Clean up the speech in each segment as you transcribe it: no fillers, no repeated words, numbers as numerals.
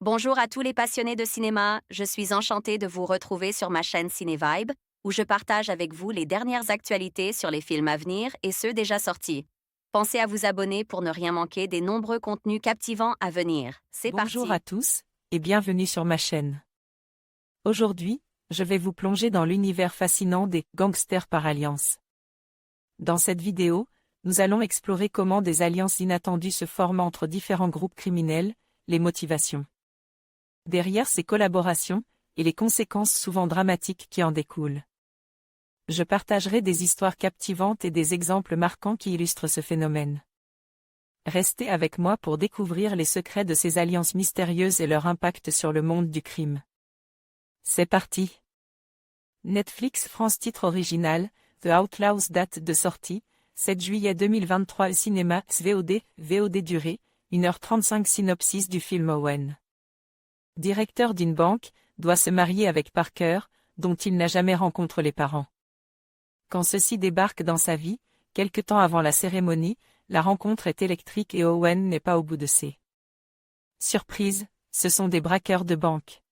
Bonjour à tous les passionnés de cinéma, je suis enchantée de vous retrouver sur ma chaîne CinéVibe, où je partage avec vous les dernières actualités sur les films à venir et ceux déjà sortis. Pensez à vous abonner pour ne rien manquer des nombreux contenus captivants à venir. C'est Bonjour parti! à tous, et bienvenue sur ma chaîne. Aujourd'hui, je vais vous plonger dans l'univers fascinant des gangsters par alliance. Dans cette vidéo, nous allons explorer comment des alliances inattendues se forment entre différents groupes criminels, les motivations derrière ces collaborations, et les conséquences souvent dramatiques qui en découlent. Je partagerai des histoires captivantes et des exemples marquants qui illustrent ce phénomène. Restez avec moi pour découvrir les secrets de ces alliances mystérieuses et leur impact sur le monde du crime. C'est parti! Netflix France. Titre original, The Outlaws. Date de sortie, 7 juillet 2023. Cinéma, VOD durée, 1h35. Synopsis du film. Owen, directeur d'une banque, doit se marier avec Parker, dont il n'a jamais rencontré les parents. Quand ceux-ci débarquent dans sa vie, quelque temps avant la cérémonie, la rencontre est électrique et Owen n'est pas au bout de ses surprises, ce sont des braqueurs de banque.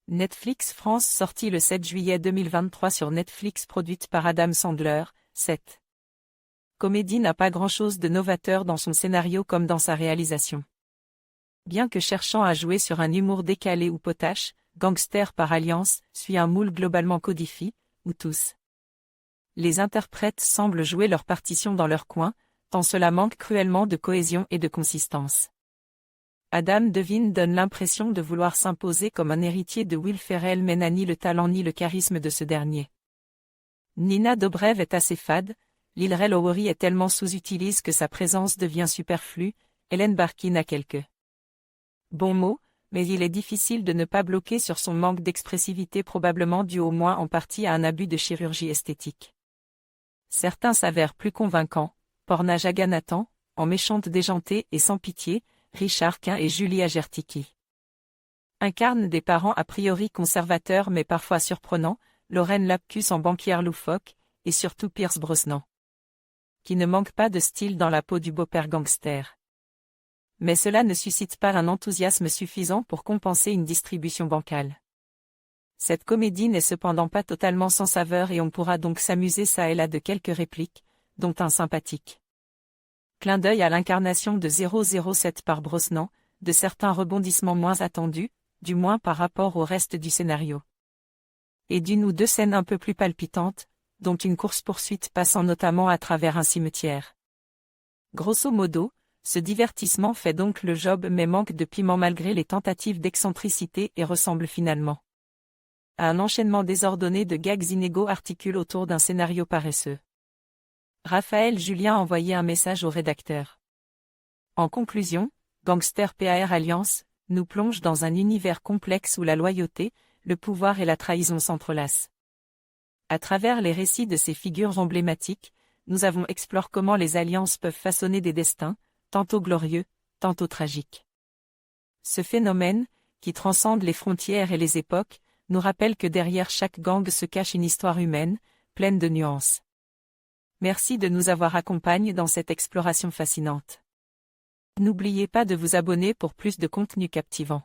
Netflix France. Sortie le 7 juillet 2023 sur Netflix. Produite par Adam Sandler. Cette comédie n'a pas grand-chose de novateur dans son scénario comme dans sa réalisation. Bien que cherchant à jouer sur un humour décalé ou potache, Gangster par alliance suit un moule globalement codifié, où tous les interprètes semblent jouer leur partition dans leur coin, tant cela manque cruellement de cohésion et de consistance. Adam Devine donne l'impression de vouloir s'imposer comme un héritier de Will Ferrell mais n'a ni le talent ni le charisme de ce dernier. Nina Dobrev est assez fade, Lil Rel Howery est tellement sous-utilise que sa présence devient superflue, Ellen Barkin a quelques bons mots, mais il est difficile de ne pas bloquer sur son manque d'expressivité, probablement dû au moins en partie à un abus de chirurgie esthétique. Certains s'avèrent plus convaincants, Porna Jagannathan, en méchante déjantée et sans pitié, Richard Quint et Julie Agertiki incarnent des parents a priori conservateurs mais parfois surprenants, Lauren Lapkus en banquière loufoque, et surtout Pierce Brosnan, qui ne manque pas de style dans la peau du beau-père gangster. Mais cela ne suscite pas un enthousiasme suffisant pour compenser une distribution bancale. Cette comédie n'est cependant pas totalement sans saveur et on pourra donc s'amuser ça et là de quelques répliques, dont un sympathique clin d'œil à l'incarnation de 007 par Brosnan, de certains rebondissements moins attendus, du moins par rapport au reste du scénario. Et d'une ou deux scènes un peu plus palpitantes, dont une course-poursuite passant notamment à travers un cimetière. Grosso modo, ce divertissement fait donc le job mais manque de piment malgré les tentatives d'excentricité et ressemble finalement à un enchaînement désordonné de gags inégaux articulés autour d'un scénario paresseux. Raphaël Julien a envoyé un message au rédacteur. En conclusion, Gangster par Alliance nous plonge dans un univers complexe où la loyauté, le pouvoir et la trahison s'entrelacent. À travers les récits de ces figures emblématiques, nous avons exploré comment les alliances peuvent façonner des destins, tantôt glorieux, tantôt tragiques. Ce phénomène, qui transcende les frontières et les époques, nous rappelle que derrière chaque gang se cache une histoire humaine, pleine de nuances. Merci de nous avoir accompagnés dans cette exploration fascinante. N'oubliez pas de vous abonner pour plus de contenu captivant.